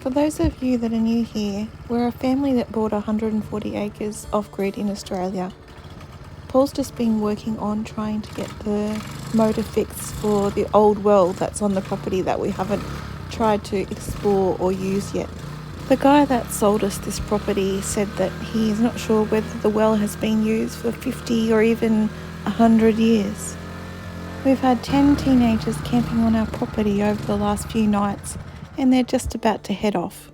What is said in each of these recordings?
For those of you that are new here, we're a family that bought 140 acres off-grid in Australia. Paul's just been working on trying to get the motor fixed for the old well that's on the property that we haven't tried to explore or use yet. The guy that sold us this property said that he's not sure whether the well has been used for 50 or even 100 years. We've had 10 teenagers camping on our property over the last few nights, and they're just about to head off.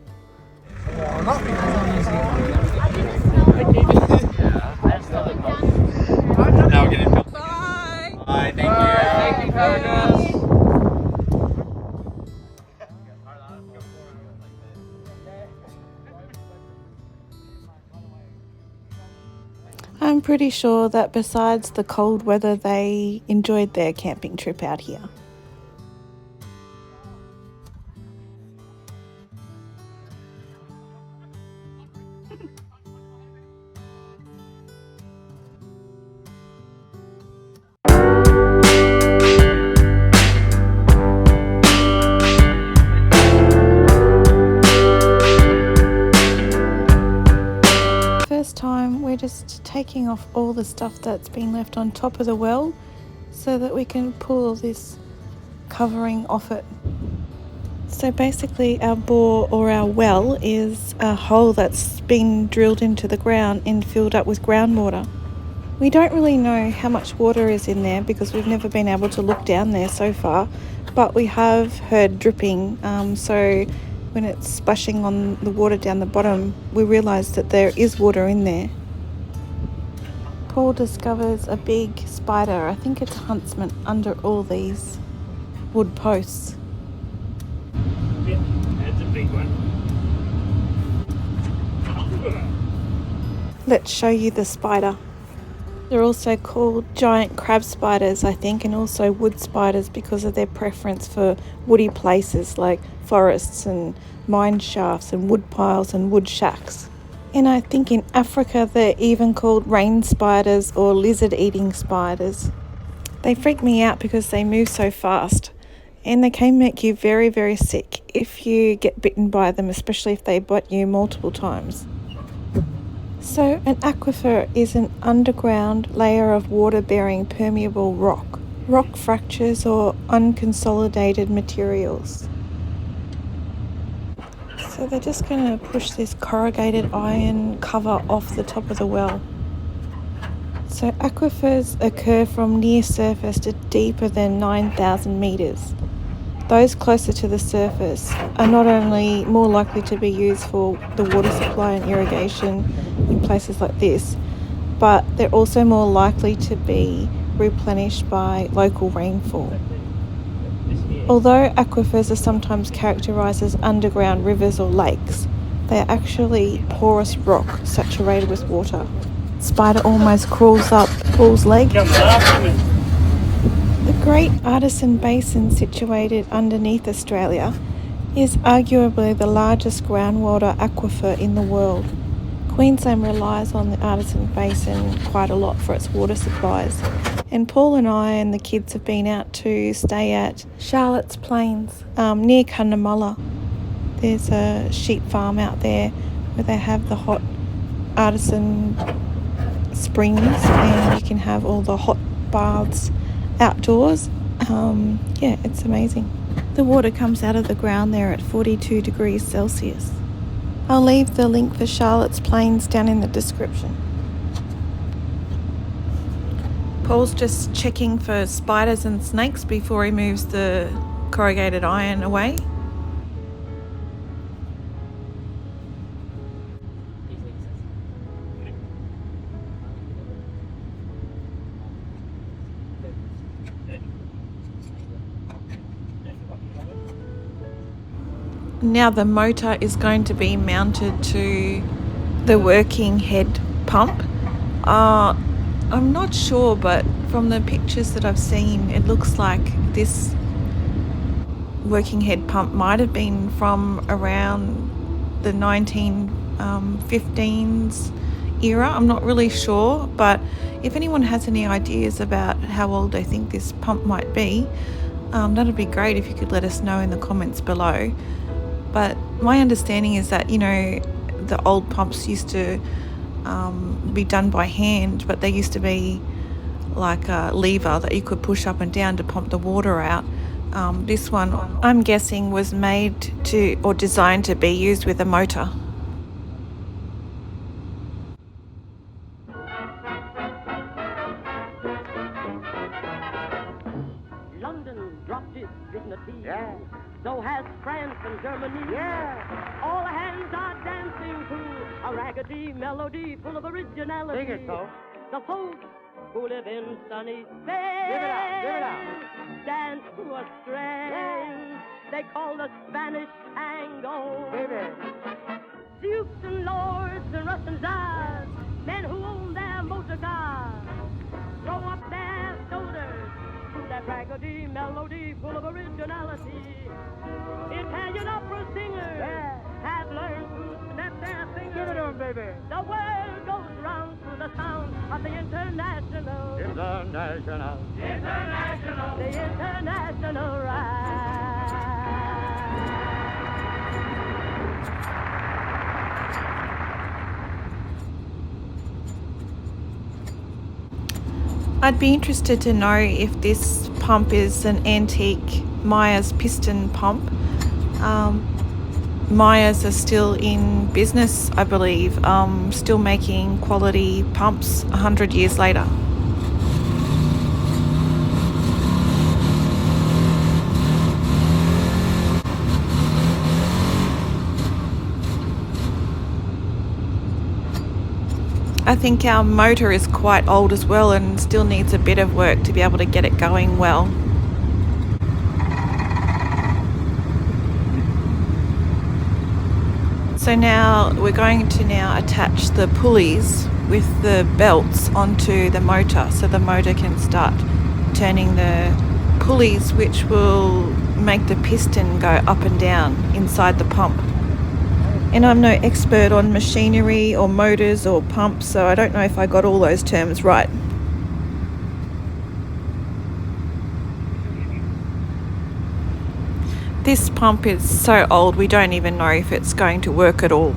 Now we're getting built. Bye. Bye. Thank you. Thank you, I'm pretty sure that besides the cold weather, they enjoyed their camping trip out here. Time we're just taking off all the stuff that's been left on top of the well so that we can pull this covering off it. So basically our bore or our well is a hole that's been drilled into the ground and filled up with groundwater. We don't really know how much water is in there because we've never been able to look down there so far, but we have heard dripping, so when it's splashing on the water down the bottom, we realise that there is water in there. Paul discovers a big spider, I think it's a huntsman, under all these wood posts. Yeah, that's a big one. Let's show you the spider. They're also called giant crab spiders, I think, and also wood spiders because of their preference for woody places like forests and mine shafts and wood piles and wood shacks. And I think in Africa they're even called rain spiders or lizard-eating spiders. They freak me out because they move so fast and they can make you very, very sick if you get bitten by them, especially if they bite you multiple times. So an aquifer is an underground layer of water-bearing permeable rock fractures or unconsolidated materials. So they're just going to push this corrugated iron cover off the top of the well. So aquifers occur from near surface to deeper than 9,000 metres. Those closer to the surface are not only more likely to be used for the water supply and irrigation in places like this, but they're also more likely to be replenished by local rainfall. Although aquifers are sometimes characterised as underground rivers or lakes, they are actually porous rock saturated with water. Spider almost crawls up Paul's leg. The Great Artesian Basin, situated underneath Australia, is arguably the largest groundwater aquifer in the world. Queensland relies on the Artesian Basin quite a lot for its water supplies, and Paul and I and the kids have been out to stay at Charlotte's Plains near Cunnamulla. There's a sheep farm out there where they have the hot artisan springs and you can have all the hot baths outdoors. Yeah, it's amazing. The water comes out of the ground there at 42 degrees Celsius. I'll leave the link for Charlotte's Plains down in the description. Paul's just checking for spiders and snakes before he moves the corrugated iron away. Now the motor is going to be mounted to the working head pump. I'm not sure, but from the pictures that I've seen, it looks like this working head pump might have been from around the 1915s era. I'm not really sure, but if anyone has any ideas about how old they think this pump might be, that'd be great if you could let us know in the comments below. But my understanding is that, you know, the old pumps used to be done by hand, but there used to be like a lever that you could push up and down to pump the water out. This one, I'm guessing, was made to or designed to be used with a motor. London dropped its dignity. Yeah. So has France and Germany. Yeah. All hands are dancing to a raggedy melody full of originality. Sing it, folks. The folks who live in sunny Spain. Give it out, give it out. Dance to a strain they call the Spanish tango. Baby. Dukes and lords and Russian czars, men who own their motor cars, throw up their shoulders to that raggedy melody full of originality. Italian opera singers have learned to snap their fingers. Give it to 'em, baby. The world goes round to the sound of the international. International. International. The international ride. I'd be interested to know if this pump is an antique Myers piston pump. Myers are still in business, I believe, still making quality pumps 100 years later. I think our motor is quite old as well and still needs a bit of work to be able to get it going well. So now we're going to attach the pulleys with the belts onto the motor so the motor can start turning the pulleys, which will make the piston go up and down inside the pump. And I'm no expert on machinery or motors or pumps, so I don't know if I got all those terms right. This pump is so old we don't even know if it's going to work at all.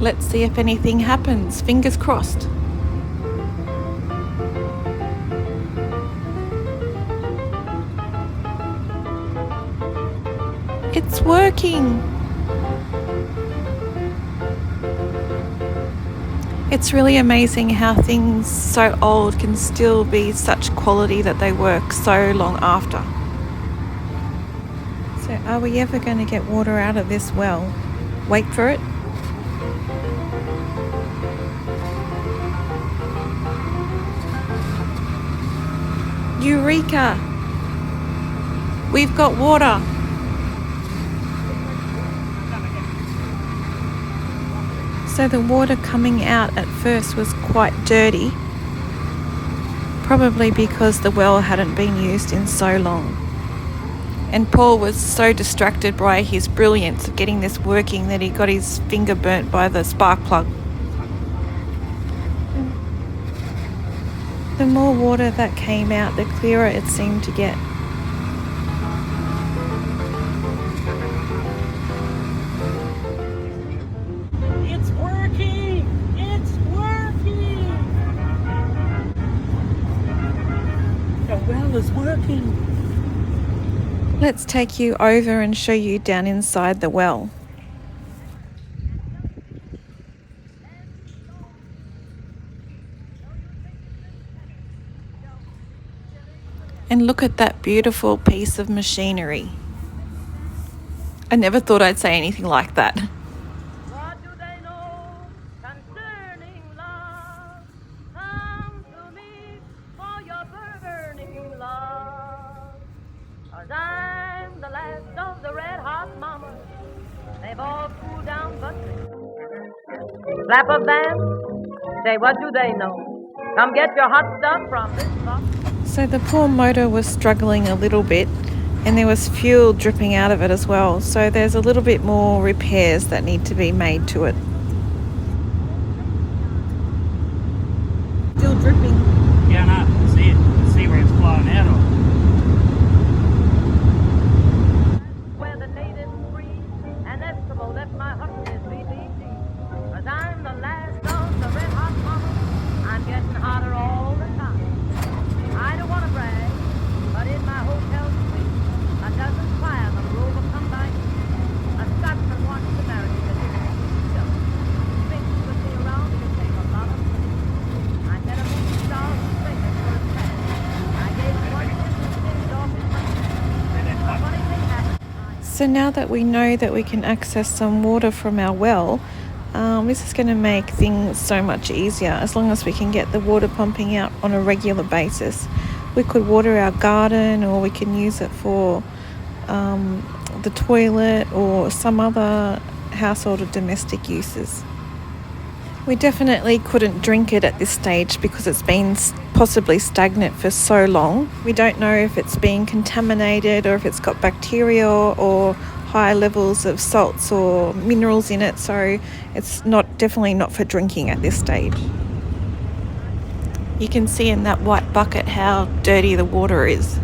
Let's see if anything happens. Fingers crossed. It's working. It's really amazing how things so old can still be such quality that they work so long after. So are we ever going to get water out of this well? Wait for it. Eureka! We've got water. So the water coming out at first was quite dirty, probably because the well hadn't been used in so long. And Paul was so distracted by his brilliance of getting this working that he got his finger burnt by the spark plug. The more water that came out, the clearer it seemed to get. It's working! It's working! The well is working. Let's take you over and show you down inside the well. And look at that beautiful piece of machinery. I never thought I'd say anything like that. What do they know concerning love? Come to me for your burning love. 'Cause I'm the last of the red hot mamas. They've all cooled down but slap of them. Say, what do they know? Come get your hot stuff from this box. So the poor motor was struggling a little bit and there was fuel dripping out of it as well. So there's a little bit more repairs that need to be made to it. So now that we know that we can access some water from our well, this is going to make things so much easier as long as we can get the water pumping out on a regular basis. We could water our garden, or we can use it for the toilet or some other household or domestic uses. We definitely couldn't drink it at this stage because it's been possibly stagnant for so long. We don't know if it's been contaminated or if it's got bacteria or high levels of salts or minerals in it, so it's definitely not for drinking at this stage. You can see in that white bucket how dirty the water is.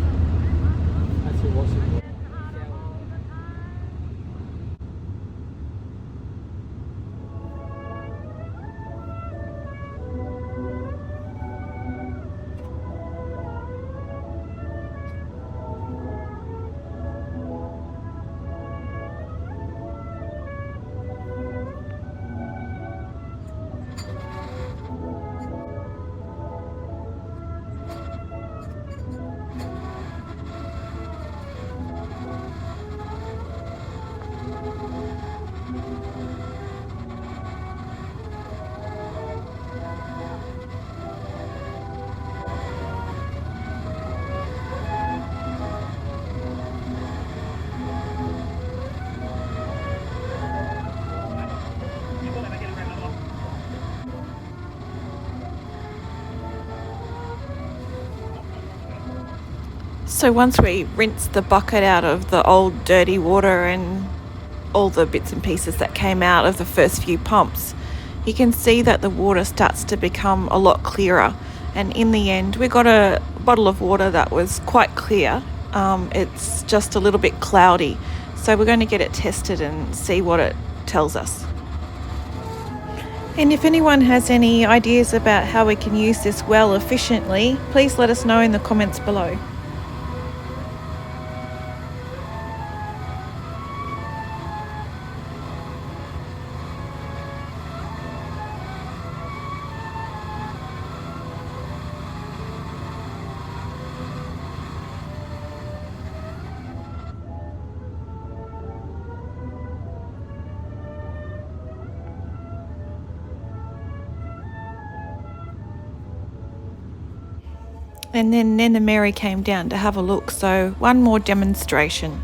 So once we rinse the bucket out of the old dirty water and all the bits and pieces that came out of the first few pumps, you can see that the water starts to become a lot clearer. And in the end, we got a bottle of water that was quite clear. It's just a little bit cloudy. So we're going to get it tested and see what it tells us. And if anyone has any ideas about how we can use this well efficiently, please let us know in the comments below. And then Nana Mary came down to have a look, so one more demonstration.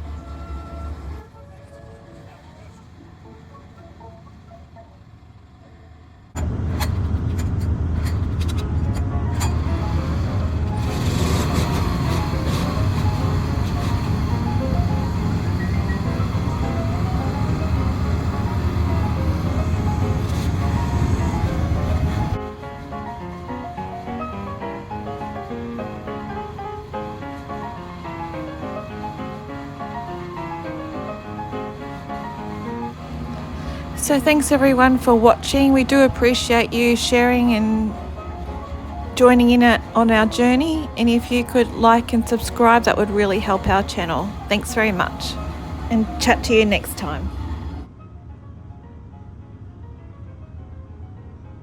So thanks everyone for watching. We do appreciate you sharing and joining in on our journey. And if you could like and subscribe, that would really help our channel. Thanks very much. And chat to you next time.